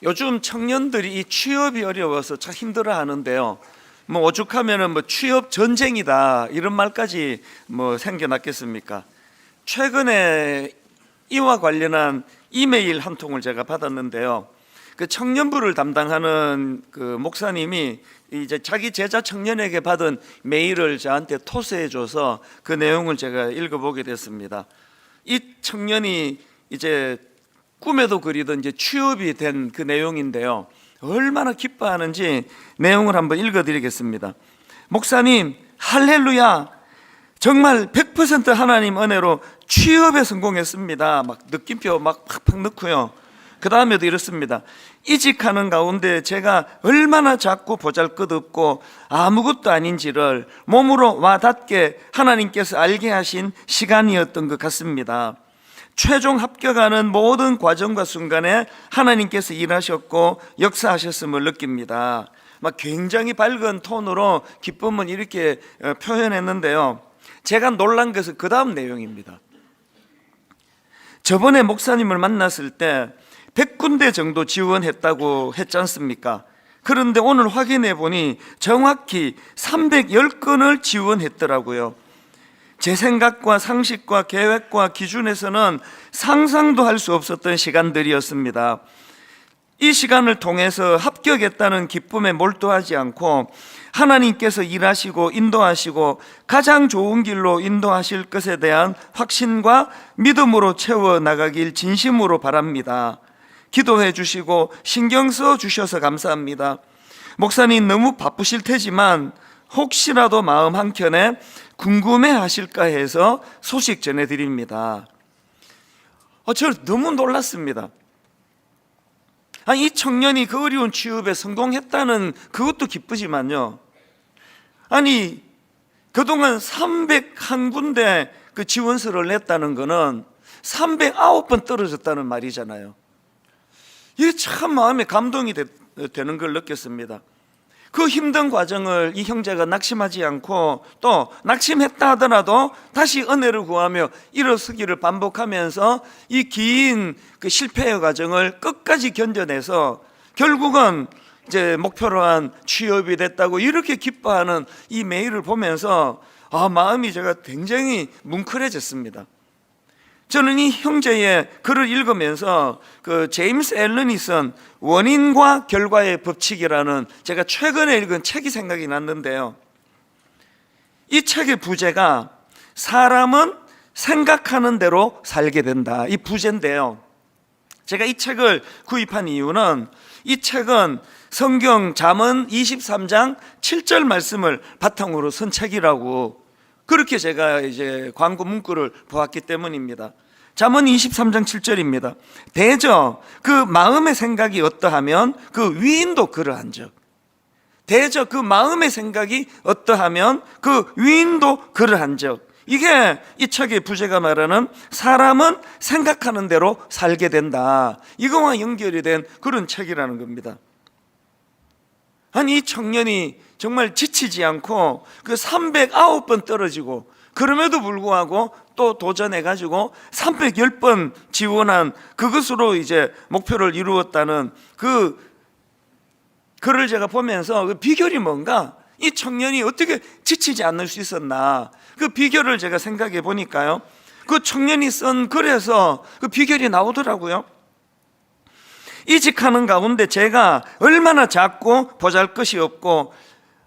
요즘 청년들이 이 취업이 어려워서 참 힘들어 하는데요. 뭐 오죽하면은 뭐 취업 전쟁이다 이런 말까지 뭐 생겨났겠습니까? 최근에 이와 관련한 이메일 한 통을 제가 받았는데요. 그 청년부를 담당하는 그 목사님이 이제 자기 제자 청년에게 받은 메일을 저한테 토스해줘서 그 내용을 제가 읽어보게 됐습니다. 이 청년이 이제 꿈에도 그리던 이제 취업이 된 그 내용인데요. 얼마나 기뻐하는지 내용을 한번 읽어드리겠습니다. 목사님, 할렐루야! 정말 100% 하나님 은혜로 취업에 성공했습니다. 막 느낌표 막 팍팍 넣고요. 그 다음에도 이렇습니다. 이직하는 가운데 제가 얼마나 작고 보잘것없고 아무것도 아닌지를 몸으로 와닿게 하나님께서 알게 하신 시간이었던 것 같습니다. 최종 합격하는 모든 과정과 순간에 하나님께서 일하셨고 역사하셨음을 느낍니다. 막 굉장히 밝은 톤으로 기쁨은 이렇게 표현했는데요. 제가 놀란 것은 그 다음 내용입니다. 저번에 목사님을 만났을 때 100군데 정도 지원했다고 했지 않습니까? 그런데 오늘 확인해 보니 정확히 310건을 지원했더라고요. 제 생각과 상식과 계획과 기준에서는 상상도 할 수 없었던 시간들이었습니다. 이 시간을 통해서 합격했다는 기쁨에 몰두하지 않고 하나님께서 일하시고 인도하시고 가장 좋은 길로 인도하실 것에 대한 확신과 믿음으로 채워나가길 진심으로 바랍니다. 기도해 주시고 신경 써 주셔서 감사합니다. 목사님 너무 바쁘실 테지만 혹시라도 마음 한켠에 궁금해 하실까 해서 소식 전해드립니다. 저 너무 놀랐습니다. 이 청년이 그 어려운 취업에 성공했다는 그것도 기쁘지만요. 아니 그동안 301군데 그 지원서를 냈다는 거는 309번 떨어졌다는 말이잖아요. 이게 참 마음에 감동이 되는 걸 느꼈습니다. 그 힘든 과정을 이 형제가 낙심하지 않고 또 낙심했다 하더라도 다시 은혜를 구하며 일어서기를 반복하면서 이 긴 그 실패의 과정을 끝까지 견뎌내서 결국은 이제 목표로 한 취업이 됐다고 이렇게 기뻐하는 이 메일을 보면서 마음이 제가 굉장히 뭉클해졌습니다. 저는 이 형제의 글을 읽으면서 그 제임스 앨런이 쓴 원인과 결과의 법칙이라는 제가 최근에 읽은 책이 생각이 났는데요. 이 책의 부제가 사람은 생각하는 대로 살게 된다, 이 부제인데요. 제가 이 책을 구입한 이유는 이 책은 성경 잠언 23장 7절 말씀을 바탕으로 쓴 책이라고 그렇게 제가 이제 광고 문구를 보았기 때문입니다. 잠언 23장 7절입니다. 대저 그 마음의 생각이 어떠하면 그 위인도 그러한즉. 대저 그 마음의 생각이 어떠하면 그 위인도 그러한즉. 이게 이 책의 부제가 말하는 사람은 생각하는 대로 살게 된다, 이거와 연결이 된 그런 책이라는 겁니다. 아니 이 청년이 정말 지치지 않고 그 309번 떨어지고 그럼에도 불구하고 또 도전해가지고 310번 지원한 그것으로 이제 목표를 이루었다는 그 글을 제가 보면서 그 비결이 뭔가, 이 청년이 어떻게 지치지 않을 수 있었나, 그 비결을 제가 생각해 보니까요, 그 청년이 쓴 글에서 그 비결이 나오더라고요. 이직하는 가운데 제가 얼마나 작고 보잘것이 없고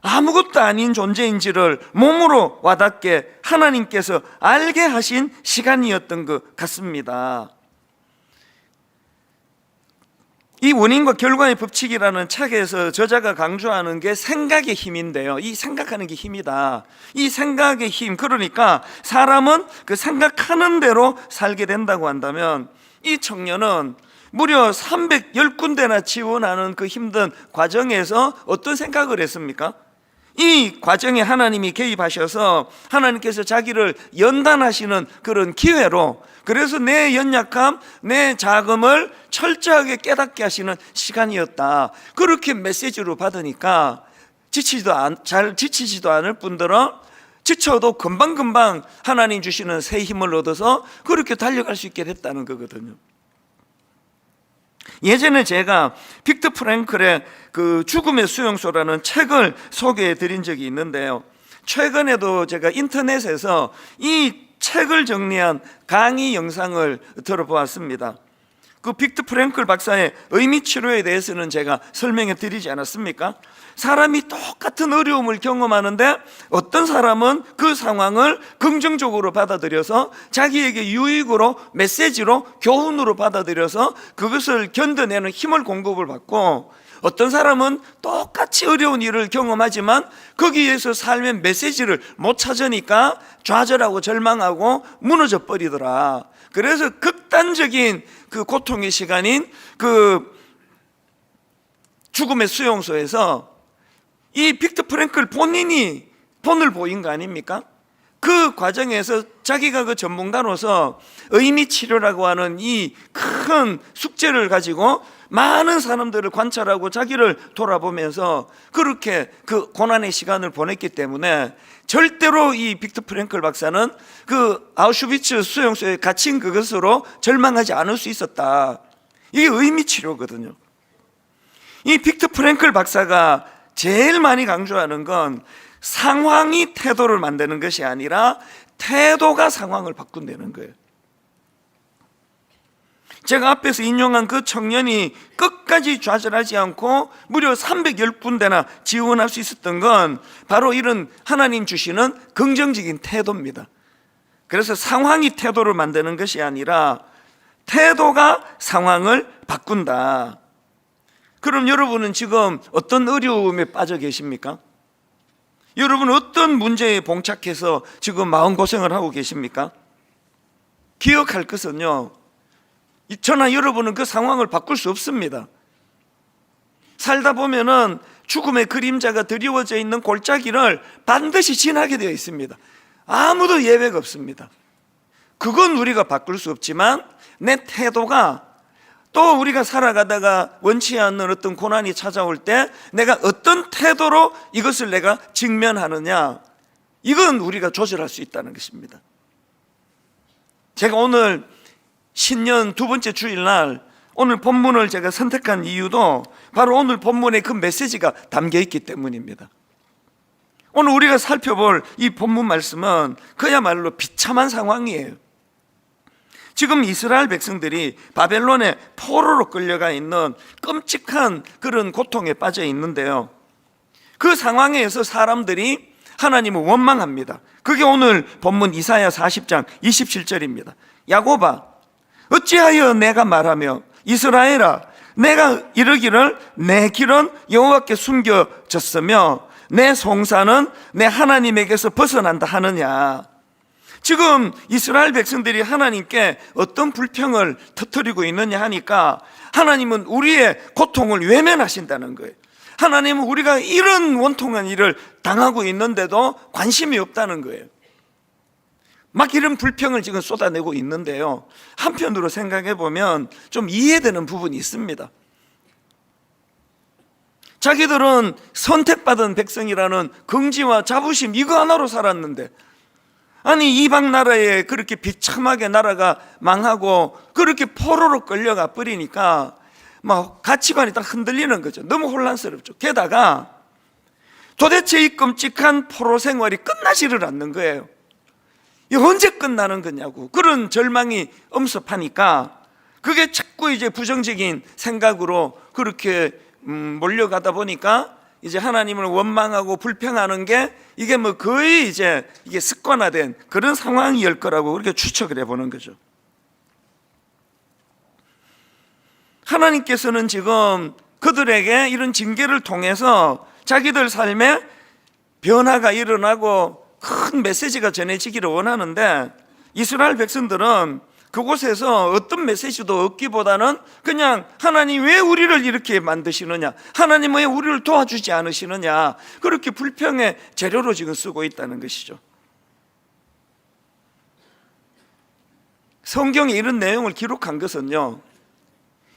아무것도 아닌 존재인지를 몸으로 와닿게 하나님께서 알게 하신 시간이었던 것 같습니다. 이 원인과 결과의 법칙이라는 책에서 저자가 강조하는 게 생각의 힘인데요, 이 생각하는 게 힘이다. 이 생각의 힘, 그러니까 사람은 그 생각하는 대로 살게 된다고 한다면 이 청년은 무려 310군데나 지원하는 그 힘든 과정에서 어떤 생각을 했습니까? 이 과정에 하나님이 개입하셔서 하나님께서 자기를 연단하시는 그런 기회로, 그래서 내 연약함, 내 자금을 철저하게 깨닫게 하시는 시간이었다, 그렇게 메시지로 받으니까 잘 지치지도 않을 뿐더러 지쳐도 금방금방 하나님 주시는 새 힘을 얻어서 그렇게 달려갈 수 있게 됐다는 거거든요. 예전에 제가 빅터 프랭클의 그 죽음의 수용소라는 책을 소개해 드린 적이 있는데요, 최근에도 제가 인터넷에서 이 책을 정리한 강의 영상을 들어보았습니다. 그 빅터 프랭클 박사의 의미 치료에 대해서는 제가 설명해 드리지 않았습니까? 사람이 똑같은 어려움을 경험하는데 어떤 사람은 그 상황을 긍정적으로 받아들여서 자기에게 유익으로, 메시지로, 교훈으로 받아들여서 그것을 견뎌내는 힘을 공급을 받고, 어떤 사람은 똑같이 어려운 일을 경험하지만 거기에서 삶의 메시지를 못 찾으니까 좌절하고 절망하고 무너져 버리더라. 그래서 극단적인 그 고통의 시간인 그 죽음의 수용소에서 이 빅터 프랭클 본인이 본을 보인 거 아닙니까? 그 과정에서 자기가 그 전문가로서 의미 치료라고 하는 이 큰 숙제를 가지고 많은 사람들을 관찰하고 자기를 돌아보면서 그렇게 그 고난의 시간을 보냈기 때문에 절대로 이 빅터 프랭클 박사는 그 아우슈비츠 수용소에 갇힌 그것으로 절망하지 않을 수 있었다. 이게 의미 치료거든요. 이 빅터 프랭클 박사가 제일 많이 강조하는 건 상황이 태도를 만드는 것이 아니라 태도가 상황을 바꾼다는 거예요. 제가 앞에서 인용한 그 청년이 끝까지 좌절하지 않고 무려 310군데나 지원할 수 있었던 건 바로 이런 하나님 주시는 긍정적인 태도입니다. 그래서 상황이 태도를 만드는 것이 아니라 태도가 상황을 바꾼다. 그럼 여러분은 지금 어떤 어려움에 빠져 계십니까? 여러분은 어떤 문제에 봉착해서 지금 마음고생을 하고 계십니까? 기억할 것은요, 저나 여러분은 그 상황을 바꿀 수 없습니다. 살다 보면은 죽음의 그림자가 드리워져 있는 골짜기를 반드시 지나게 되어 있습니다. 아무도 예외가 없습니다. 그건 우리가 바꿀 수 없지만 내 태도가, 또 우리가 살아가다가 원치 않는 어떤 고난이 찾아올 때 내가 어떤 태도로 이것을 내가 직면하느냐, 이건 우리가 조절할 수 있다는 것입니다. 제가 오늘 신년 두 번째 주일날 오늘 본문을 제가 선택한 이유도 바로 오늘 본문에 그 메시지가 담겨 있기 때문입니다. 오늘 우리가 살펴볼 이 본문 말씀은 그야말로 비참한 상황이에요. 지금 이스라엘 백성들이 바벨론의 포로로 끌려가 있는 끔찍한 그런 고통에 빠져 있는데요, 그 상황에서 사람들이 하나님을 원망합니다. 그게 오늘 본문 이사야 40장 27절입니다. 야곱아, 어찌하여 내가 말하며 이스라엘아, 내가 이르기를 내 길은 여호와께 숨겨졌으며 내 송사는 내 하나님에게서 벗어난다 하느냐. 지금 이스라엘 백성들이 하나님께 어떤 불평을 터뜨리고 있느냐 하니까 하나님은 우리의 고통을 외면하신다는 거예요. 하나님은 우리가 이런 원통한 일을 당하고 있는데도 관심이 없다는 거예요. 막 이런 불평을 지금 쏟아내고 있는데요, 한편으로 생각해 보면 좀 이해되는 부분이 있습니다. 자기들은 선택받은 백성이라는 긍지와 자부심 이거 하나로 살았는데, 아니 이방 나라에 그렇게 비참하게 나라가 망하고 그렇게 포로로 끌려가 버리니까 막 가치관이 딱 흔들리는 거죠. 너무 혼란스럽죠. 게다가 도대체 이 끔찍한 포로 생활이 끝나지를 않는 거예요. 이게 언제 끝나는 거냐고, 그런 절망이 엄습하니까 그게 자꾸 이제 부정적인 생각으로 그렇게 몰려가다 보니까 이제 하나님을 원망하고 불평하는 게 이게 뭐 거의 이제 이게 습관화된 그런 상황일 거라고 그렇게 추측을 해보는 거죠. 하나님께서는 지금 그들에게 이런 징계를 통해서 자기들 삶에 변화가 일어나고 큰 메시지가 전해지기를 원하는데, 이스라엘 백성들은 그곳에서 어떤 메시지도 얻기보다는 그냥 하나님 왜 우리를 이렇게 만드시느냐, 하나님 왜 우리를 도와주지 않으시느냐, 그렇게 불평의 재료로 지금 쓰고 있다는 것이죠. 성경에 이런 내용을 기록한 것은요,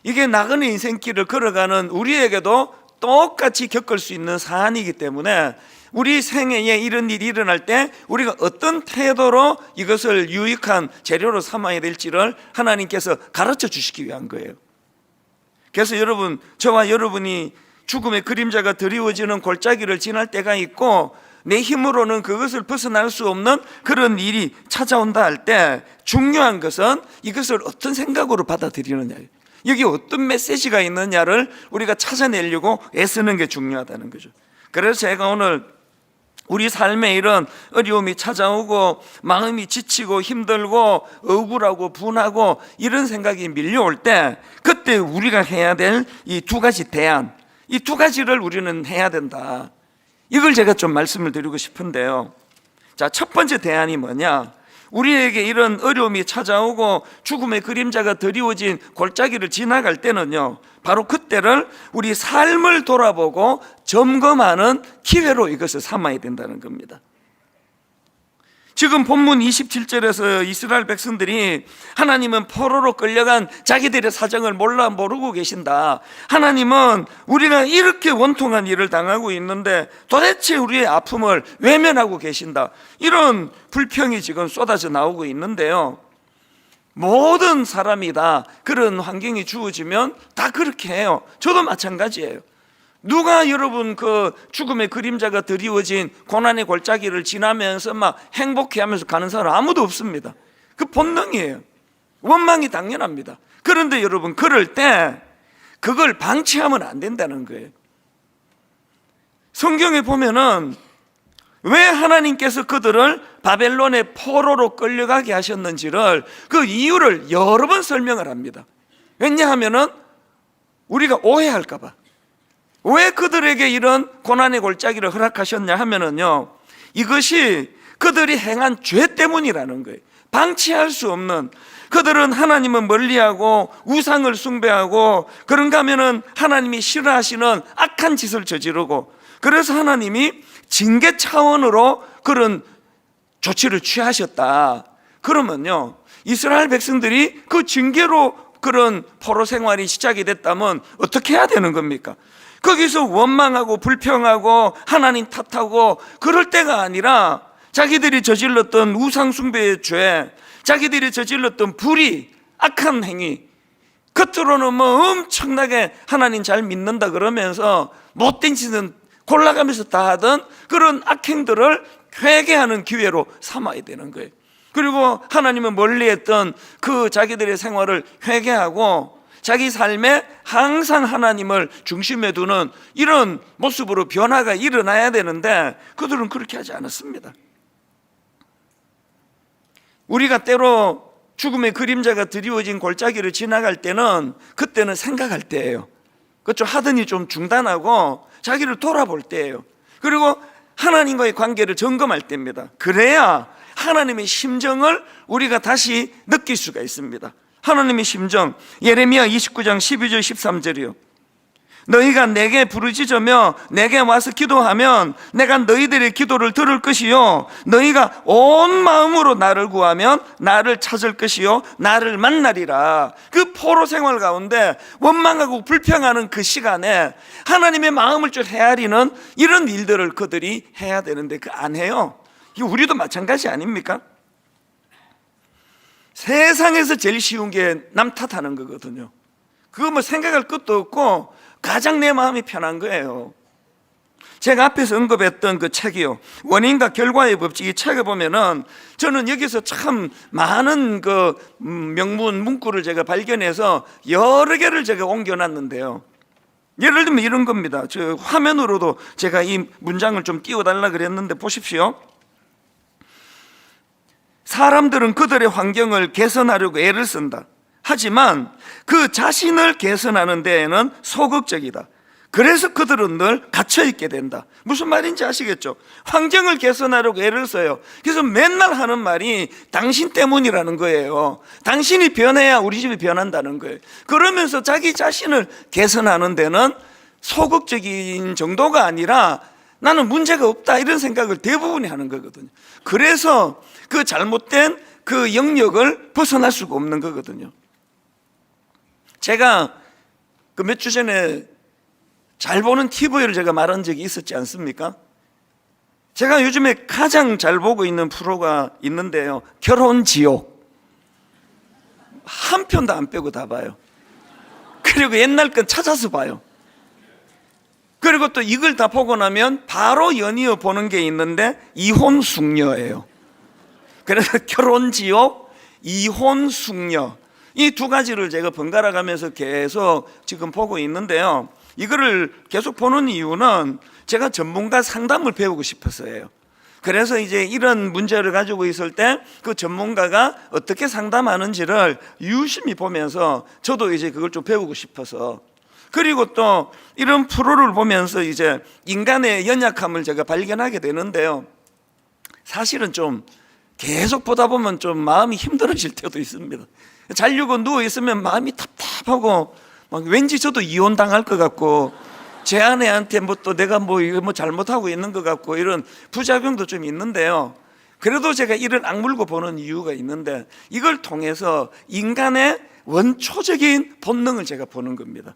이게 나그네 인생길을 걸어가는 우리에게도 똑같이 겪을 수 있는 사안이기 때문에 우리 생애에 이런 일이 일어날 때 우리가 어떤 태도로 이것을 유익한 재료로 삼아야 될지를 하나님께서 가르쳐 주시기 위한 거예요. 그래서 여러분, 저와 여러분이 죽음의 그림자가 드리워지는 골짜기를 지날 때가 있고 내 힘으로는 그것을 벗어날 수 없는 그런 일이 찾아온다 할 때 중요한 것은 이것을 어떤 생각으로 받아들이느냐예요. 여기 어떤 메시지가 있느냐를 우리가 찾아내려고 애쓰는 게 중요하다는 거죠. 그래서 제가 오늘 우리 삶에 이런 어려움이 찾아오고 마음이 지치고 힘들고 억울하고 분하고 이런 생각이 밀려올 때 그때 우리가 해야 될 이 두 가지 대안, 이 두 가지를 우리는 해야 된다. 이걸 제가 좀 말씀을 드리고 싶은데요. 자, 첫 번째 대안이 뭐냐? 우리에게 이런 어려움이 찾아오고 죽음의 그림자가 드리워진 골짜기를 지나갈 때는요, 바로 그때를 우리 삶을 돌아보고 점검하는 기회로 이것을 삼아야 된다는 겁니다. 지금 본문 27절에서 이스라엘 백성들이 하나님은 포로로 끌려간 자기들의 사정을 모르고 계신다. 하나님은 우리가 이렇게 원통한 일을 당하고 있는데 도대체 우리의 아픔을 외면하고 계신다. 이런 불평이 지금 쏟아져 나오고 있는데요, 모든 사람이 다 그런 환경이 주어지면 다 그렇게 해요. 저도 마찬가지예요. 누가 여러분 그 죽음의 그림자가 드리워진 고난의 골짜기를 지나면서 막 행복해하면서 가는 사람 아무도 없습니다. 그 본능이에요. 원망이 당연합니다. 그런데 여러분, 그럴 때 그걸 방치하면 안 된다는 거예요. 성경에 보면은 왜 하나님께서 그들을 바벨론의 포로로 끌려가게 하셨는지를, 그 이유를 여러 번 설명을 합니다. 왜냐하면은 우리가 오해할까 봐. 왜 그들에게 이런 고난의 골짜기를 허락하셨냐 하면은요, 이것이 그들이 행한 죄 때문이라는 거예요. 방치할 수 없는, 그들은 하나님을 멀리하고 우상을 숭배하고 그런가 하면은 하나님이 싫어하시는 악한 짓을 저지르고, 그래서 하나님이 징계 차원으로 그런 조치를 취하셨다. 그러면요, 이스라엘 백성들이 그 징계로 그런 포로 생활이 시작이 됐다면 어떻게 해야 되는 겁니까? 거기서 원망하고 불평하고 하나님 탓하고 그럴 때가 아니라 자기들이 저질렀던 우상 숭배의 죄, 자기들이 저질렀던 불의, 악한 행위, 겉으로는 뭐 엄청나게 하나님 잘 믿는다 그러면서 못된 짓은 골라가면서 다 하던 그런 악행들을 회개하는 기회로 삼아야 되는 거예요. 그리고 하나님은 멀리했던 그 자기들의 생활을 회개하고 자기 삶에 항상 하나님을 중심에 두는 이런 모습으로 변화가 일어나야 되는데 그들은 그렇게 하지 않았습니다. 우리가 때로 죽음의 그림자가 드리워진 골짜기를 지나갈 때는 그때는 생각할 때예요. 그좀 하더니 좀 중단하고 자기를 돌아볼 때예요. 그리고 하나님과의 관계를 점검할 때입니다. 그래야 하나님의 심정을 우리가 다시 느낄 수가 있습니다. 하나님의 심정, 예레미야 29장 12절 13절이요. 너희가 내게 부르짖으며 내게 와서 기도하면 내가 너희들의 기도를 들을 것이요, 너희가 온 마음으로 나를 구하면 나를 찾을 것이요 나를 만나리라. 그 포로 생활 가운데 원망하고 불평하는 그 시간에 하나님의 마음을 좀 헤아리는 이런 일들을 그들이 해야 되는데 그 안 해요. 이거 우리도 마찬가지 아닙니까? 세상에서 제일 쉬운 게 남 탓하는 거거든요. 그거 뭐 생각할 것도 없고 가장 내 마음이 편한 거예요. 제가 앞에서 언급했던 그 책이요, 원인과 결과의 법칙, 이 책을 보면은 저는 여기서 참 많은 그 명문 문구를 제가 발견해서 여러 개를 제가 옮겨놨는데요. 예를 들면 이런 겁니다. 저 화면으로도 제가 이 문장을 좀 띄워달라 그랬는데 보십시오. 사람들은 그들의 환경을 개선하려고 애를 쓴다. 하지만 그 자신을 개선하는 데에는 소극적이다. 그래서 그들은 늘 갇혀있게 된다. 무슨 말인지 아시겠죠? 환경을 개선하려고 애를 써요. 그래서 맨날 하는 말이 당신 때문이라는 거예요. 당신이 변해야 우리 집이 변한다는 거예요. 그러면서 자기 자신을 개선하는 데는 소극적인 정도가 아니라 나는 문제가 없다 이런 생각을 대부분이 하는 거거든요. 그래서 그 잘못된 그 영역을 벗어날 수가 없는 거거든요. 제가 그 몇 주 전에 잘 보는 TV를 제가 말한 적이 있었지 않습니까? 제가 요즘에 가장 잘 보고 있는 프로가 있는데요, 결혼지옥. 한 편도 안 빼고 다 봐요. 그리고 옛날 건 찾아서 봐요. 그리고 또 이걸 다 보고 나면 바로 연이어 보는 게 있는데 이혼 숙녀예요. 그래서 결혼 지옥, 이혼 숙녀, 이 두 가지를 제가 번갈아 가면서 계속 지금 보고 있는데요. 이거를 계속 보는 이유는 제가 전문가 상담을 배우고 싶어서예요. 그래서 이제 이런 문제를 가지고 있을 때 그 전문가가 어떻게 상담하는지를 유심히 보면서 저도 이제 그걸 좀 배우고 싶어서, 그리고 또 이런 프로를 보면서 이제 인간의 연약함을 제가 발견하게 되는데요. 사실은 좀 계속 보다 보면 좀 마음이 힘들어질 때도 있습니다. 자려고 누워 있으면 마음이 답답하고 막 왠지 저도 이혼 당할 것 같고 제 아내한테 뭐 또 내가 뭐 잘못하고 있는 것 같고 이런 부작용도 좀 있는데요. 그래도 제가 이런 악물고 보는 이유가 있는데, 이걸 통해서 인간의 원초적인 본능을 제가 보는 겁니다.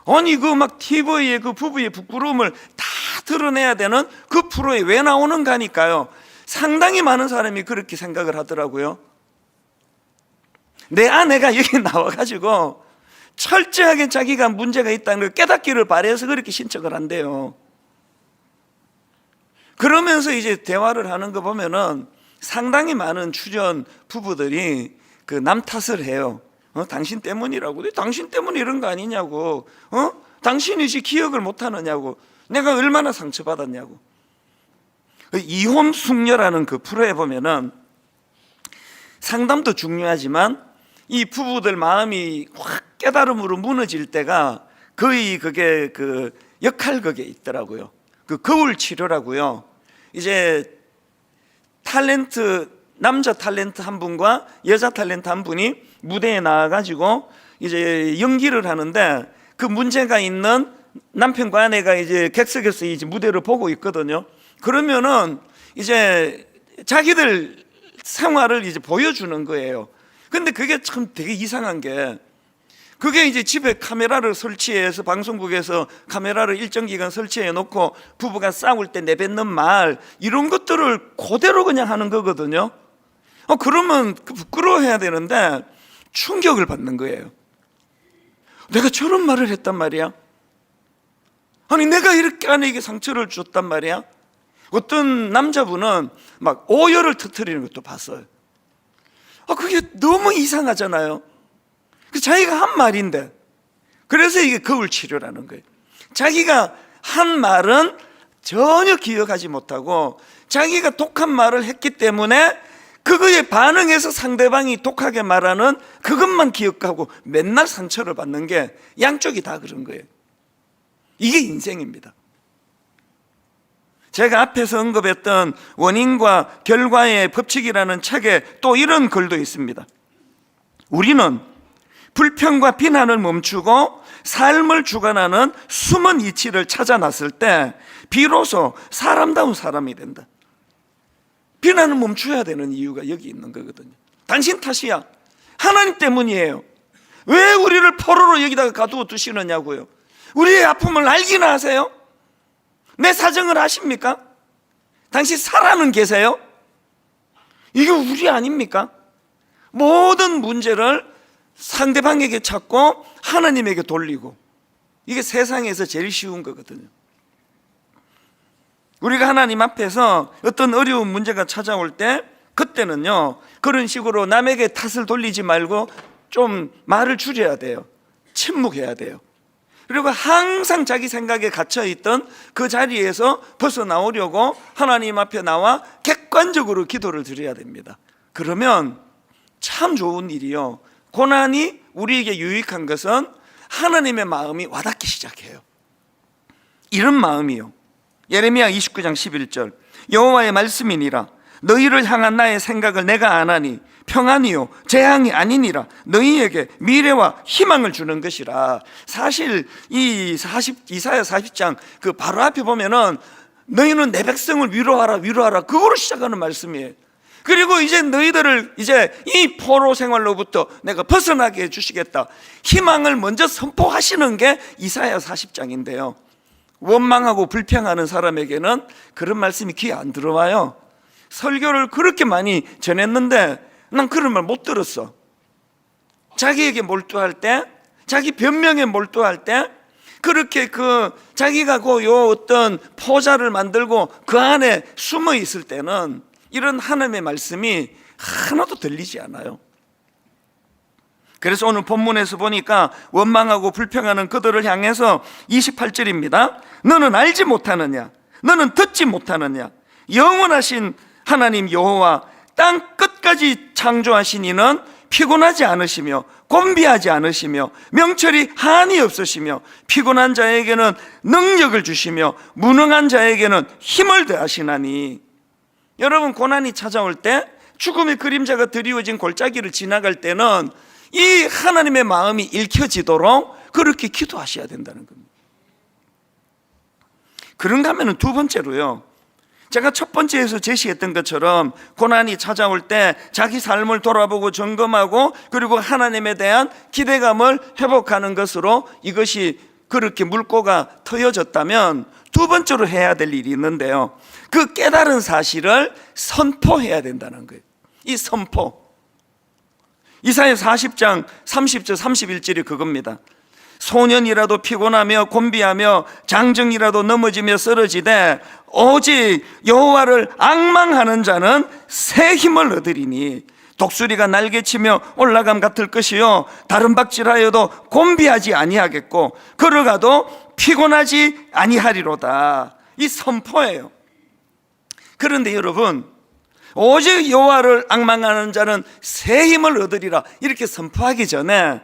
아니 그 막 TV에 그 부부의 부끄러움을 다 드러내야 되는 그 프로에 왜 나오는가 하니까요, 상당히 많은 사람이 그렇게 생각을 하더라고요. 내 아내가 여기 나와가지고 철저하게 자기가 문제가 있다는 걸 깨닫기를 바라서 그렇게 신청을 한대요. 그러면서 이제 대화를 하는 거 보면은 상당히 많은 출연 부부들이 그 남 탓을 해요. 당신 때문이라고. 당신 때문에 이런 거 아니냐고. 당신이 이제 기억을 못 하느냐고. 내가 얼마나 상처받았냐고. 이혼 숙녀라는 그 프로에 보면은 상담도 중요하지만 이 부부들 마음이 확 깨달음으로 무너질 때가 거의 그게 그 역할극에 있더라고요. 그 거울 치료라고요. 이제 남자 탤런트 한 분과 여자 탤런트 한 분이 무대에 나와가지고 이제 연기를 하는데, 그 문제가 있는 남편과 아내가 이제 객석에서 이제 무대를 보고 있거든요. 그러면은 이제 자기들 생활을 이제 보여주는 거예요. 근데 그게 참 되게 이상한 게, 그게 이제 집에 카메라를 설치해서 방송국에서 카메라를 일정 기간 설치해 놓고 부부가 싸울 때 내뱉는 말, 이런 것들을 그대로 그냥 하는 거거든요. 그러면 부끄러워해야 되는데 충격을 받는 거예요. 내가 저런 말을 했단 말이야? 아니 내가 이렇게 아내에게 상처를 줬단 말이야? 어떤 남자분은 막 오열을 터뜨리는 것도 봤어요. 그게 너무 이상하잖아요. 자기가 한 말인데, 그래서 이게 거울 치료라는 거예요. 자기가 한 말은 전혀 기억하지 못하고 자기가 독한 말을 했기 때문에 그거에 반응해서 상대방이 독하게 말하는 그것만 기억하고 맨날 상처를 받는 게 양쪽이 다 그런 거예요. 이게 인생입니다. 제가 앞에서 언급했던 원인과 결과의 법칙이라는 책에 또 이런 글도 있습니다. 우리는 불평과 비난을 멈추고 삶을 주관하는 숨은 이치를 찾아놨을 때 비로소 사람다운 사람이 된다. 비난을 멈춰야 되는 이유가 여기 있는 거거든요. 당신 탓이야. 하나님 때문이에요. 왜 우리를 포로로 여기다가 가두어 두시느냐고요. 우리의 아픔을 알기나 하세요? 내 사정을 아십니까? 당신 살아는 계세요? 이게 우리 아닙니까? 모든 문제를 상대방에게 찾고 하나님에게 돌리고, 이게 세상에서 제일 쉬운 거거든요. 우리가 하나님 앞에서 어떤 어려운 문제가 찾아올 때 그때는요, 그런 식으로 남에게 탓을 돌리지 말고 좀 말을 줄여야 돼요. 침묵해야 돼요. 그리고 항상 자기 생각에 갇혀있던 그 자리에서 벗어나오려고 하나님 앞에 나와 객관적으로 기도를 드려야 됩니다. 그러면 참 좋은 일이요, 고난이 우리에게 유익한 것은 하나님의 마음이 와닿기 시작해요. 이런 마음이요, 예레미야 29장 11절 여호와의 말씀이니라. 너희를 향한 나의 생각을 내가 아나니 평안이요 재앙이 아니니라. 너희에게 미래와 희망을 주는 것이라. 사실 이 이사야 40장 그 바로 앞에 보면은 너희는 내 백성을 위로하라 위로하라, 그거로 시작하는 말씀이에요. 그리고 이제 너희들을 이제 이 포로 생활로부터 내가 벗어나게 해주시겠다, 희망을 먼저 선포하시는 게 이사야 40장인데요 원망하고 불평하는 사람에게는 그런 말씀이 귀에 안 들어와요. 설교를 그렇게 많이 전했는데 난 그런 말 못 들었어. 자기에게 몰두할 때 자기 변명에 몰두할 때, 그렇게 자기가 요 어떤 포자를 만들고 그 안에 숨어 있을 때는 이런 하나님의 말씀이 하나도 들리지 않아요. 그래서 오늘 본문에서 보니까 원망하고 불평하는 그들을 향해서 28절입니다. 너는 알지 못하느냐? 너는 듣지 못하느냐? 영원하신 하나님 여호와 땅 끝까지 창조하신 이는 피곤하지 않으시며 곤비하지 않으시며 명철이 한이 없으시며 피곤한 자에게는 능력을 주시며 무능한 자에게는 힘을 더하시나니. 여러분, 고난이 찾아올 때, 죽음의 그림자가 드리워진 골짜기를 지나갈 때는 이 하나님의 마음이 읽혀지도록 그렇게 기도하셔야 된다는 겁니다. 그런가 하면 두 번째로요, 제가 첫 번째에서 제시했던 것처럼 고난이 찾아올 때 자기 삶을 돌아보고 점검하고 그리고 하나님에 대한 기대감을 회복하는 것으로 이것이 그렇게 물꼬가 트여졌다면, 두 번째로 해야 될 일이 있는데요, 그 깨달은 사실을 선포해야 된다는 거예요. 이 선포, 이사야 40장 30절 31절이 그겁니다. 소년이라도 피곤하며 곤비하며 장정이라도 넘어지며 쓰러지되 오직 여호와를 앙망하는 자는 새 힘을 얻으리니 독수리가 날개치며 올라감 같을 것이요 다른 박질하여도 곤비하지 아니하겠고 걸어가도 피곤하지 아니하리로다. 이 선포예요. 그런데 여러분, 오직 여호와를 앙망하는 자는 새 힘을 얻으리라 이렇게 선포하기 전에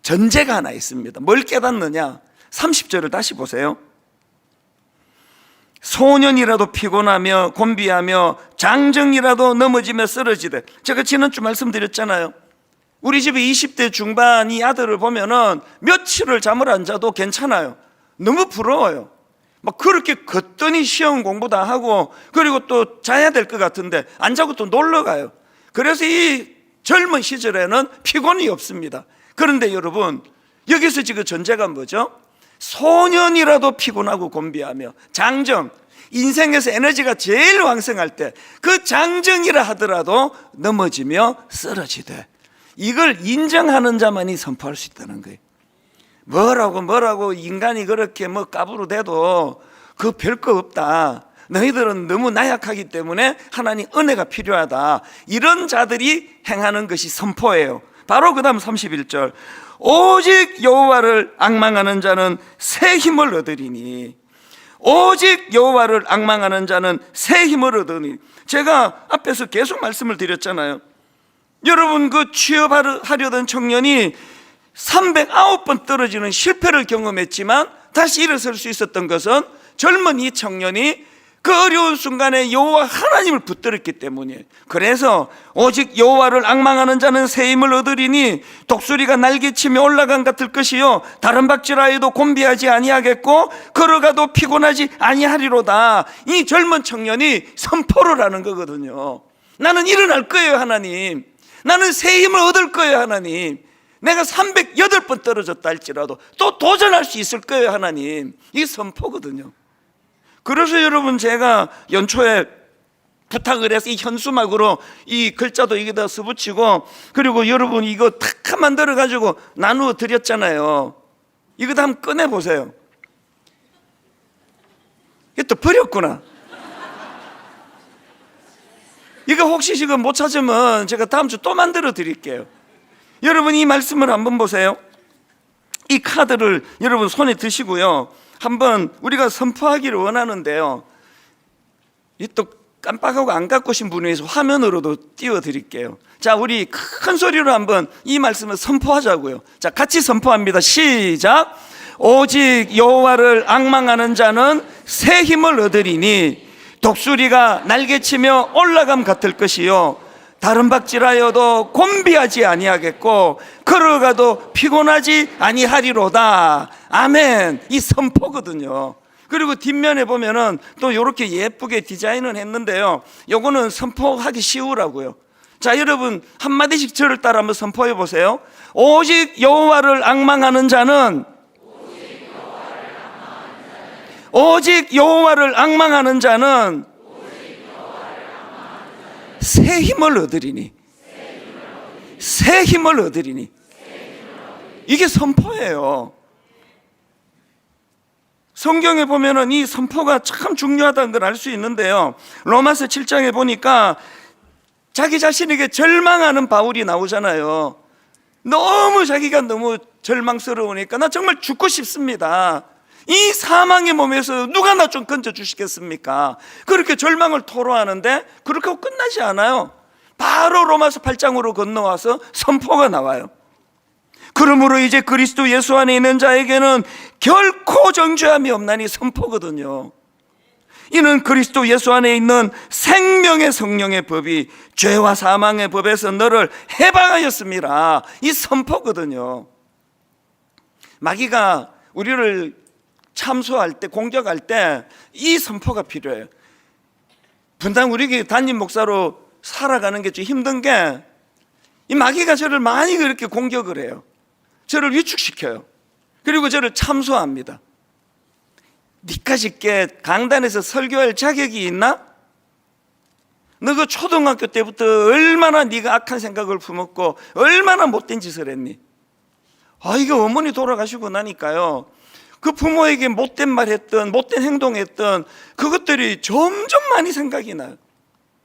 전제가 하나 있습니다. 뭘 깨닫느냐? 30절을 다시 보세요. 소년이라도 피곤하며 곤비하며 장정이라도 넘어지며 쓰러지되, 제가 지난주 말씀드렸잖아요. 우리 집에 20대 중반 이 아들을 보면은 며칠을 잠을 안 자도 괜찮아요. 너무 부러워요. 막 그렇게 걷더니 시험 공부 다 하고 그리고 또 자야 될 것 같은데 안 자고 또 놀러 가요. 그래서 이 젊은 시절에는 피곤이 없습니다. 그런데 여러분, 여기서 지금 전제가 뭐죠? 소년이라도 피곤하고 곤비하며 장정, 인생에서 에너지가 제일 왕성할 때 그 장정이라 하더라도 넘어지며 쓰러지되, 이걸 인정하는 자만이 선포할 수 있다는 거예요. 뭐라고 인간이 그렇게 까부르대도 그 별거 없다, 너희들은 너무 나약하기 때문에 하나님 은혜가 필요하다, 이런 자들이 행하는 것이 선포예요. 바로 그 다음 31절, 오직 여호와를 앙망하는 자는 새 힘을 얻으리니. 오직 여호와를 앙망하는 자는 새 힘을 얻으니. 제가 앞에서 계속 말씀을 드렸잖아요. 여러분, 그 취업하려던 청년이 309번 떨어지는 실패를 경험했지만 다시 일어설 수 있었던 것은 젊은 이 청년이 그 어려운 순간에 여호와 하나님을 붙들었기 때문이에요. 그래서 오직 여호와를 앙망하는 자는 새 힘을 얻으리니 독수리가 날개치며 올라간 같을 것이요 다른 박질하여도 곤비하지 아니하겠고 걸어가도 피곤하지 아니하리로다. 이 젊은 청년이 선포를 하는 거거든요. 나는 일어날 거예요 하나님, 나는 새 힘을 얻을 거예요 하나님, 내가 308번 떨어졌다 할지라도 또 도전할 수 있을 거예요 하나님. 이게 선포거든요. 그래서 여러분, 제가 연초에 부탁을 해서 이 현수막으로 이 글자도 여기다 써붙이고, 그리고 여러분 이거 탁 만들어 가지고 나누어 드렸잖아요. 이거 다 한번 꺼내보세요. 이거 또 버렸구나. 이거 혹시 지금 못 찾으면 제가 다음 주 또 만들어 드릴게요. 여러분, 이 말씀을 한번 보세요. 이 카드를 여러분 손에 드시고요, 한번 우리가 선포하기를 원하는데요, 이 또 깜빡하고 안 갖고 오신 분이 있어서 화면으로도 띄워드릴게요. 자, 우리 큰 소리로 한번 이 말씀을 선포하자고요. 자, 같이 선포합니다. 시작. 오직 여호와를 앙망하는 자는 새 힘을 얻으리니 독수리가 날개치며 올라감 같을 것이요 다른 박질하여도 곤비하지 아니하겠고 걸어가도 피곤하지 아니하리로다. 아멘. 이 선포거든요. 그리고 뒷면에 보면은 또 이렇게 예쁘게 디자인을 했는데요, 요거는 선포하기 쉬우라고요. 자, 여러분 한마디씩 저를 따라 한번 선포해 보세요. 오직 여호와를 앙망하는 자는, 오직 여호와를 앙망하는 자는 새 힘을 얻으리니. 새 힘을 얻으리니. 이게 선포예요. 성경에 보면은 이 선포가 참 중요하다는 걸 알 수 있는데요, 로마서 7장에 보니까 자기 자신에게 절망하는 바울이 나오잖아요. 너무 자기가 너무 절망스러우니까 나 정말 죽고 싶습니다. 이 사망의 몸에서 누가 나 좀 건져 주시겠습니까? 그렇게 절망을 토로하는데 그렇게 하고 끝나지 않아요. 바로 로마서 8장으로 건너와서 선포가 나와요. 그러므로 이제 그리스도 예수 안에 있는 자에게는 결코 정죄함이 없나니 선포거든요. 이는 그리스도 예수 안에 있는 생명의 성령의 법이 죄와 사망의 법에서 너를 해방하였습니다. 이 선포거든요. 마귀가 우리를 참소할 때, 공격할 때 이 선포가 필요해요. 분당 우리 담임 목사로 살아가는 게 좀 힘든 게, 이 마귀가 저를 많이 그렇게 공격을 해요. 저를 위축시켜요. 그리고 저를 참소합니다. 니까짓 게 강단에서 설교할 자격이 있나? 너 그 초등학교 때부터 얼마나 네가 악한 생각을 품었고 얼마나 못된 짓을 했니? 이게 어머니 돌아가시고 나니까요, 그 부모에게 못된 말 했던, 못된 행동했던 그것들이 점점 많이 생각이 나요.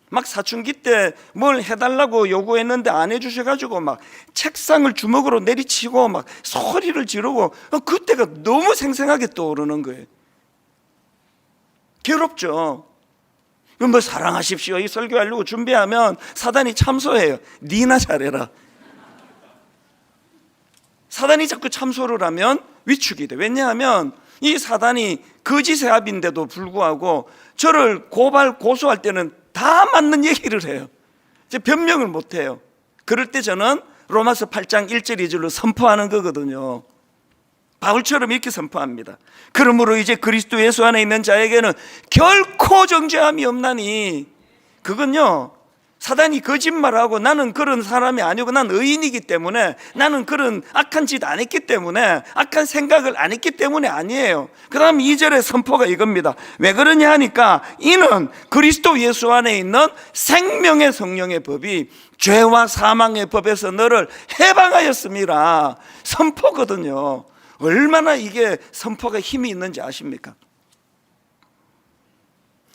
막 사춘기 때 뭘 해달라고 요구했는데 안 해주셔가지고 막 책상을 주먹으로 내리치고 막 소리를 지르고, 그때가 너무 생생하게 떠오르는 거예요. 괴롭죠. 뭐 사랑하십시오 이 설교하려고 준비하면 사단이 참소해요. 니나 잘해라. 사단이 자꾸 참소를 하면 위축이 돼. 왜냐하면 이 사단이 거짓의 압인데도 불구하고 저를 고소할 때는 다 맞는 얘기를 해요. 이제 변명을 못 해요. 그럴 때 저는 로마서 8장 1절 2절로 선포하는 거거든요. 바울처럼 이렇게 선포합니다. 그러므로 이제 그리스도 예수 안에 있는 자에게는 결코 정죄함이 없나니, 그건요, 사단이 거짓말하고 나는 그런 사람이 아니고 난 의인이기 때문에, 나는 그런 악한 짓 안 했기 때문에, 악한 생각을 안 했기 때문에 아니에요. 그 다음 2절의 선포가 이겁니다. 왜 그러냐 하니까, 이는 그리스도 예수 안에 있는 생명의 성령의 법이 죄와 사망의 법에서 너를 해방하였습니다. 선포거든요. 얼마나 이게 선포가 힘이 있는지 아십니까?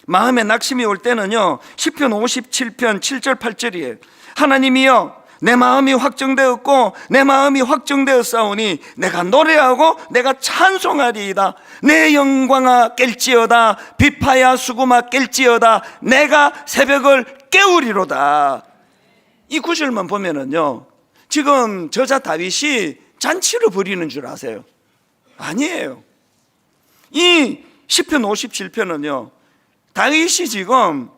마음에 낙심이 올 때는요, 시편 57편 7절 8절이에요. 하나님이여, 내 마음이 확정되었고 내 마음이 확정되었사오니 내가 노래하고 내가 찬송하리이다. 내 영광아 깰지어다. 비파야 수구마 깰지어다. 내가 새벽을 깨우리로다. 이 구절만 보면은요, 지금 저자 다윗이 잔치를 벌이는 줄 아세요? 아니에요. 이 시편 57편은요, 다윗이 지금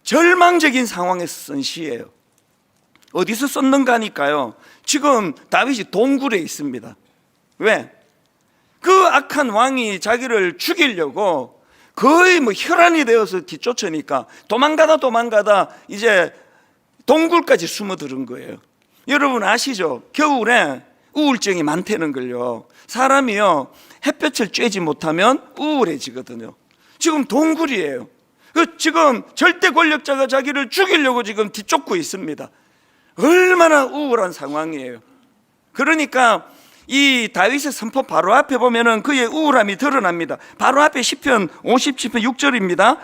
절망적인 상황에서 쓴 시예요. 어디서 썼는가 하니까요, 지금 다윗이 동굴에 있습니다. 왜? 그 악한 왕이 자기를 죽이려고 거의 혈안이 되어서 뒤쫓으니까 도망가다 이제 동굴까지 숨어들은 거예요. 여러분 아시죠? 겨울에 우울증이 많다는 걸요. 사람이요, 햇볕을 쬐지 못하면 우울해지거든요. 지금 동굴이에요. 지금 절대 권력자가 자기를 죽이려고 지금 뒤쫓고 있습니다. 얼마나 우울한 상황이에요. 그러니까 이 다윗의 선포 바로 앞에 보면은 그의 우울함이 드러납니다. 바로 앞에 시편 57편 6절입니다.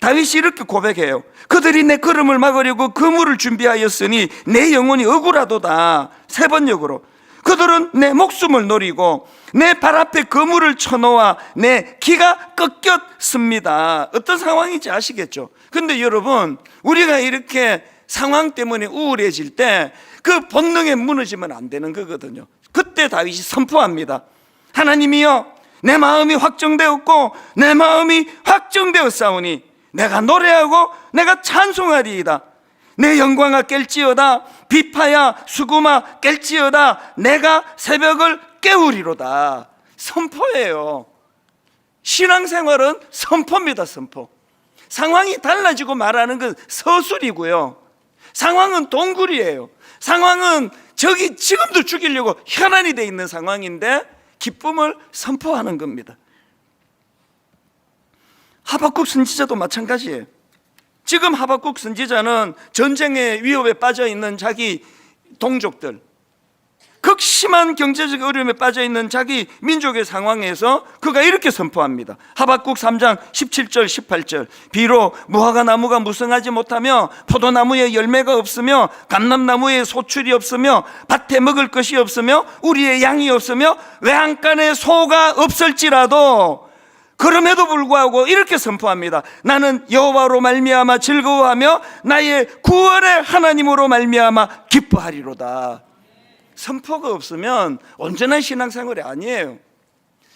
다윗이 이렇게 고백해요. 그들이 내 걸음을 막으려고 그물을 준비하였으니 내 영혼이 억울하도다. 세 번역으로, 그들은 내 목숨을 노리고 내 발 앞에 그물을 쳐놓아 내 기가 꺾였습니다. 어떤 상황인지 아시겠죠? 근데 여러분, 우리가 이렇게 상황 때문에 우울해질 때 그 본능에 무너지면 안 되는 거거든요. 그때 다윗이 선포합니다. 하나님이여, 내 마음이 확정되었고 내 마음이 확정되었사오니 내가 노래하고 내가 찬송하리이다. 내 영광아 깰지어다. 비파야 수구마 깰지어다. 내가 새벽을 깨우리로다. 선포예요. 신앙생활은 선포입니다. 선포. 상황이 달라지고 말하는 건 서술이고요, 상황은 동굴이에요. 상황은 적이 지금도 죽이려고 혈안이 돼 있는 상황인데 기쁨을 선포하는 겁니다. 하박국 선지자도 마찬가지예요. 지금 하박국 선지자는 전쟁의 위협에 빠져 있는 자기 동족들, 극심한 경제적 어려움에 빠져있는 자기 민족의 상황에서 그가 이렇게 선포합니다. 하박국 3장 17절 18절. 비록 무화과 나무가 무성하지 못하며 포도나무에 열매가 없으며 감람나무에 소출이 없으며 밭에 먹을 것이 없으며 우리의 양이 없으며 외양간에 소가 없을지라도, 그럼에도 불구하고 이렇게 선포합니다. 나는 여호와로 말미암아 즐거워하며 나의 구원의 하나님으로 말미암아 기뻐하리로다. 선포가 없으면 온전한 신앙생활이 아니에요.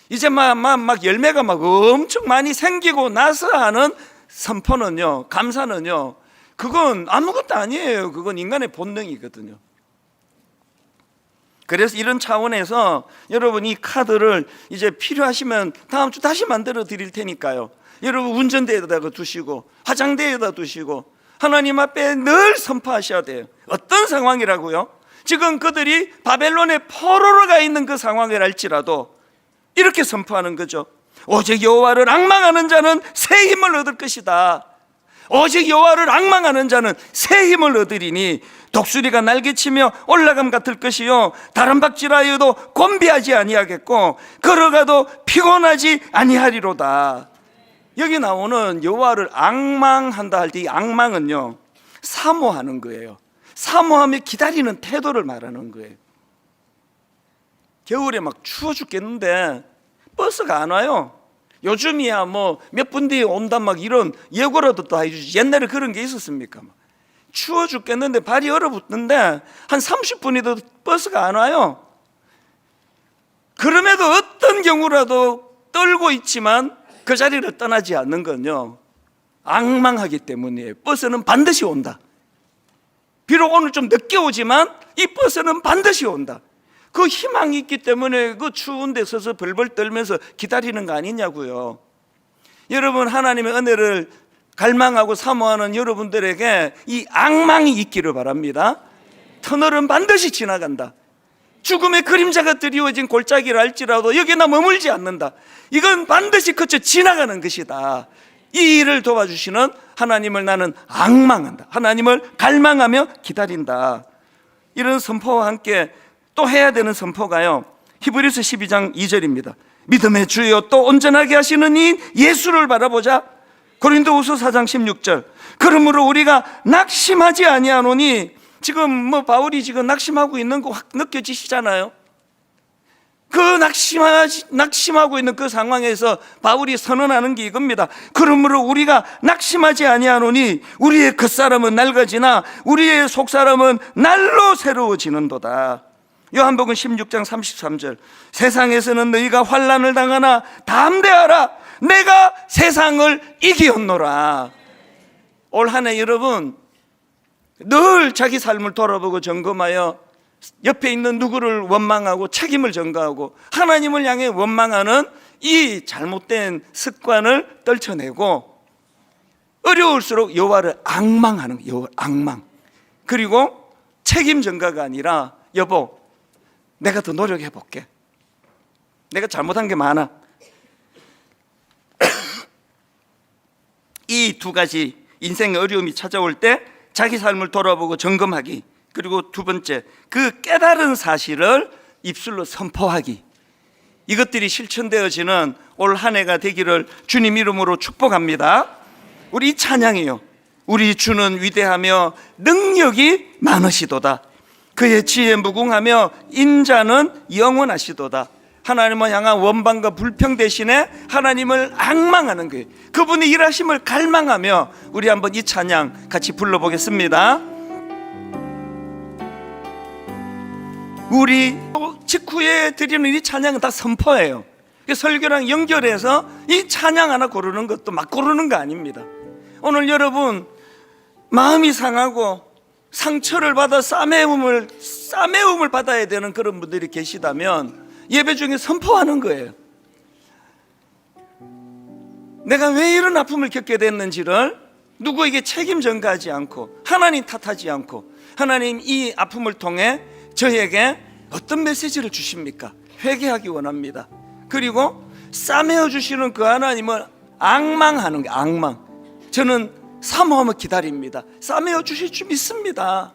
이제 막 열매가 막 엄청 많이 생기고 나서 하는 선포는요, 감사는요, 그건 아무것도 아니에요. 그건 인간의 본능이거든요. 그래서 이런 차원에서 여러분, 이 카드를 이제 필요하시면 다음 주 다시 만들어 드릴 테니까요, 여러분 운전대에다가 두시고 화장대에다 두시고 하나님 앞에 늘 선포하셔야 돼요. 어떤 상황이라고요? 지금 그들이 바벨론의 포로로 가 있는 그 상황을 알지라도 이렇게 선포하는 거죠. 오직 여호와를 앙망하는 자는 새 힘을 얻을 것이다. 오직 여호와를 앙망하는 자는 새 힘을 얻으리니 독수리가 날개치며 올라감 같을 것이요 다른 박질하여도 곤비하지 아니하겠고 걸어가도 피곤하지 아니하리로다. 여기 나오는 여호와를 앙망한다 할 때 이 앙망은요, 사모하는 거예요. 사모하며 기다리는 태도를 말하는 거예요. 겨울에 막 추워 죽겠는데 버스가 안 와요. 요즘이야 뭐 몇 분 뒤에 온다 막 이런 예고라도 또 해주지. 옛날에 그런 게 있었습니까? 추워 죽겠는데 발이 얼어붙는데 한 30분이도 버스가 안 와요. 그럼에도 어떤 경우라도 떨고 있지만 그 자리를 떠나지 않는 건요, 앙망하기 때문이에요. 버스는 반드시 온다. 비록 오늘 좀 늦게 오지만 이 버스는 반드시 온다. 그 희망이 있기 때문에 그 추운 데 서서 벌벌 떨면서 기다리는 거 아니냐고요. 여러분, 하나님의 은혜를 갈망하고 사모하는 여러분들에게 이 앙망이 있기를 바랍니다. 터널은 반드시 지나간다. 죽음의 그림자가 드리워진 골짜기를 알지라도 여기나 머물지 않는다. 이건 반드시 거쳐 지나가는 것이다. 이 일을 도와주시는 하나님을 나는 앙망한다. 하나님을 갈망하며 기다린다. 이런 선포와 함께 또 해야 되는 선포가요, 히브리서 12장 2절입니다. 믿음의 주여 또 온전하게 하시는 이 예수를 바라보자. 고린도후서 4장 16절. 그러므로 우리가 낙심하지 아니하노니, 지금 뭐 바울이 지금 낙심하고 있는 거 확 느껴지시잖아요. 그 낙심하고 있는 그 상황에서 바울이 선언하는 게 이겁니다. 그러므로 우리가 낙심하지 아니하노니 우리의 겉사람은 낡아지나 우리의 속사람은 날로 새로워지는도다. 요한복음 16장 33절. 세상에서는 너희가 환난을 당하나 담대하라. 내가 세상을 이기었노라. 올 한 해 여러분, 늘 자기 삶을 돌아보고 점검하여 옆에 있는 누구를 원망하고 책임을 전가하고 하나님을 향해 원망하는 이 잘못된 습관을 떨쳐내고 어려울수록 여호와를 앙망하는 거예요. 여호와 앙망. 그리고 책임 전가가 아니라, 여보, 내가 더 노력해 볼게. 내가 잘못한 게 많아. 이 두 가지 인생의 어려움이 찾아올 때 자기 삶을 돌아보고 점검하기, 그리고 두 번째, 그 깨달은 사실을 입술로 선포하기, 이것들이 실천되어지는 올 한 해가 되기를 주님 이름으로 축복합니다. 우리 이 찬양이요, 우리 주는 위대하며 능력이 많으시도다. 그의 지혜 무궁하며 인자는 영원하시도다. 하나님을 향한 원망과 불평 대신에 하나님을 앙망하는 거예요. 그분의 일하심을 갈망하며 우리 한번 이 찬양 같이 불러보겠습니다. 우리 직후에 드리는 이 찬양은 다 선포예요. 설교랑 연결해서 이 찬양 하나 고르는 것도 막 고르는 거 아닙니다. 오늘 여러분 마음이 상하고 상처를 받아 싸매움을 받아야 되는 그런 분들이 계시다면 예배 중에 선포하는 거예요. 내가 왜 이런 아픔을 겪게 됐는지를 누구에게 책임 전가하지 않고 하나님 탓하지 않고, 하나님 이 아픔을 통해 저에게 어떤 메시지를 주십니까? 회개하기 원합니다. 그리고 싸매어 주시는 그 하나님을 앙망하는 게 앙망. 저는 사모하며 기다립니다. 싸매어 주실 줄 믿습니다.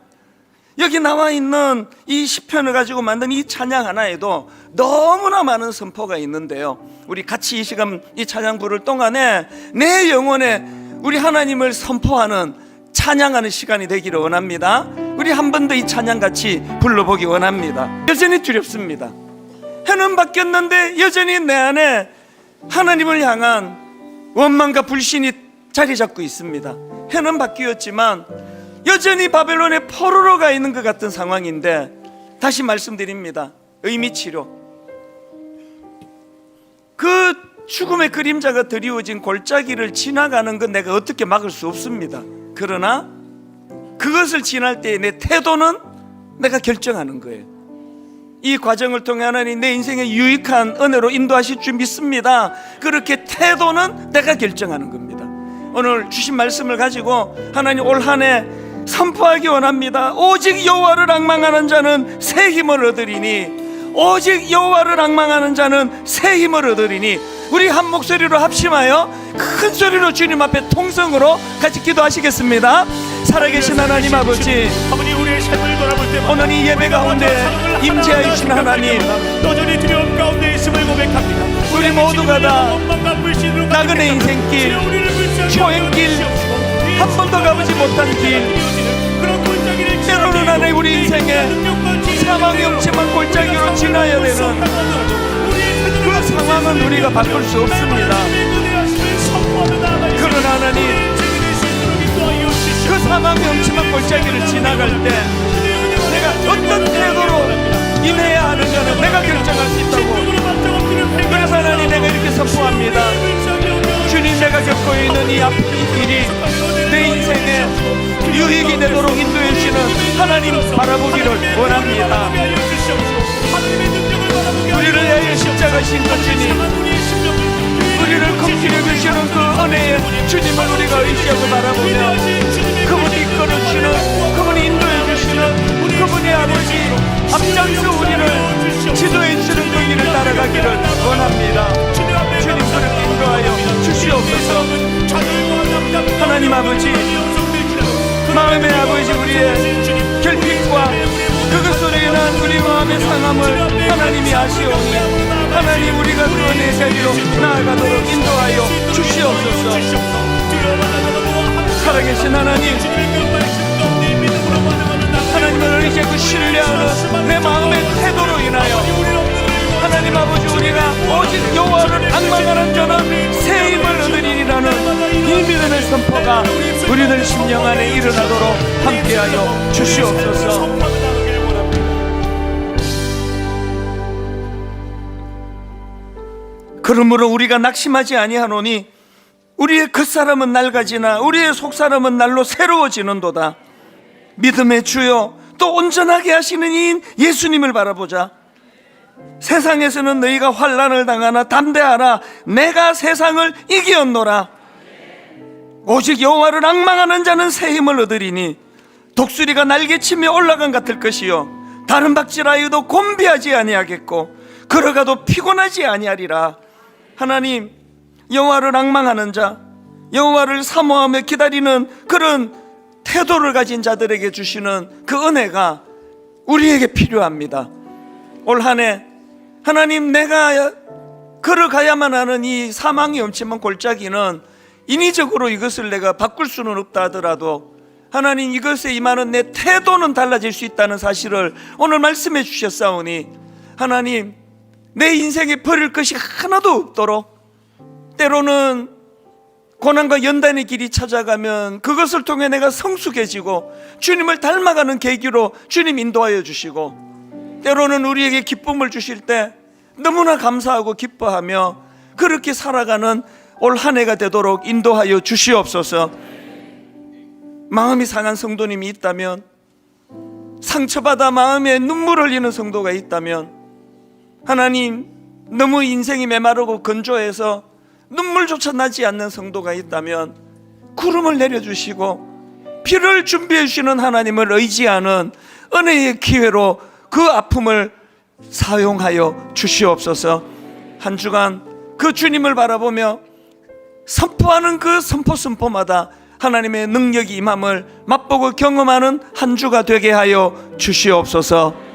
여기 나와 있는 이 시편을 가지고 만든 이 찬양 하나에도 너무나 많은 선포가 있는데요, 우리 같이 이 시간 이 찬양 부를 동안에 내 영혼에 우리 하나님을 선포하는, 찬양하는 시간이 되기를 원합니다. 우리 한 번 더 이 찬양 같이 불러보기 원합니다. 여전히 두렵습니다. 해는 바뀌었는데 여전히 내 안에 하나님을 향한 원망과 불신이 자리 잡고 있습니다. 해는 바뀌었지만 여전히 바벨론의 포로로 가 있는 것 같은 상황인데, 다시 말씀드립니다. 의미치료, 그 죽음의 그림자가 드리워진 골짜기를 지나가는 건 내가 어떻게 막을 수 없습니다. 그러나 그것을 지날 때의 내 태도는 내가 결정하는 거예요. 이 과정을 통해 하나님 내 인생의 유익한 은혜로 인도하실 줄 믿습니다. 그렇게 태도는 내가 결정하는 겁니다. 오늘 주신 말씀을 가지고 하나님 올 한 해 선포하기 원합니다. 오직 여호와를 앙망하는 자는 새 힘을 얻으리니, 오직 여호와를 앙망하는 자는 새 힘을 얻으리니. 우리 한 목소리로 합심하여 큰 소리로 주님 앞에 통성으로 같이 기도하시겠습니다. 살아계신 하나님 아버지, 우리의 삶을 돌아볼 때마다 오늘 이 예배 가운데 임재하여 주신 하나님, 여전히 두려움 가운데 있음을 고백합니다. 우리 모두가 다 나그네 인생길, 초행길, 한 번도 가보지 못한 길, 때로는 하나님 우리 인생에 사망이 없지만 골짜기로 지나야 되는 그 상황은 우리가 바꿀 수 없습니다. 그러나 하나님, 그 사망이 없지만 골짜기를 지나갈 때 내가 어떤 태도로 임해야 하는가는 내가 결정할 수 있다고. 그래서 하나님, 내가 이렇게 선포합니다. 주님, 내가 겪고 있는 이 아픈 일이 내 인생에 유익이 되도록 인도해 주시는 하나님 바라보기를 원합니다. 우리를 위하여 십자가 신 것 주님, 우리를 긍휼히 주시는 그 은혜의 주님을 우리가 의지하고 바라보며 그분이 이끌어주시는, 그분이 인도해 주시는 그분의 아버지 앞장서 우리를 지도해 주시는 그 길을 따라가기를 원합니다. 주님, 그렇게 인도하여 주시옵소서. 하나님 아버지, 마음의 아버지, 우리의 결핍과 그것으로 인한 우리 마음의 상함을 하나님이 아시오니 하나님, 우리가 그 은혜의 자리로 나아가도록 인도하여 주시옵소서. 살아계신 하나님, 하나님을 의지하고 신뢰하는 내 마음의 태도로 인하여 하나님 아버지, 우리가 오직 여호와를 앙망하는 자는 새 힘을 얻으리라는 이 믿음의 선포가 우리들 심령 안에 일어나도록 함께하여 주시옵소서. 그러므로 우리가 낙심하지 아니하노니 우리의 겉사람은 낡아지나 우리의 속사람은 날로 새로워지는도다. 믿음의 주여, 또 온전하게 하시는 이인 예수님을 바라보자. 세상에서는 너희가 환난을 당하나 담대하라, 내가 세상을 이기었노라. 오직 여호와를 앙망하는 자는 새 힘을 얻으리니 독수리가 날개치며 올라간 같을 것이요 다른 박질하여도 곤비하지 아니하겠고 걸어가도 피곤하지 아니하리라. 하나님, 여호와를 앙망하는 자, 여호와를 사모하며 기다리는 그런 태도를 가진 자들에게 주시는 그 은혜가 우리에게 필요합니다. 올 한 해 하나님, 내가 걸어가야만 하는 이 사망이 엄침한 골짜기는 인위적으로 이것을 내가 바꿀 수는 없다 하더라도 하나님, 이것에 임하는 내 태도는 달라질 수 있다는 사실을 오늘 말씀해 주셨사오니 하나님, 내 인생에 버릴 것이 하나도 없도록, 때로는 고난과 연단의 길이 찾아가면 그것을 통해 내가 성숙해지고 주님을 닮아가는 계기로 주님 인도하여 주시고, 때로는 우리에게 기쁨을 주실 때 너무나 감사하고 기뻐하며 그렇게 살아가는 올 한 해가 되도록 인도하여 주시옵소서. 마음이 상한 성도님이 있다면, 상처받아 마음에 눈물 흘리는 성도가 있다면, 하나님, 너무 인생이 메마르고 건조해서 눈물조차 나지 않는 성도가 있다면 구름을 내려주시고 비를 준비해 주시는 하나님을 의지하는 은혜의 기회로 그 아픔을 사용하여 주시옵소서. 한 주간 그 주님을 바라보며 선포하는 그 선포마다 하나님의 능력이 임함을 맛보고 경험하는 한 주가 되게 하여 주시옵소서.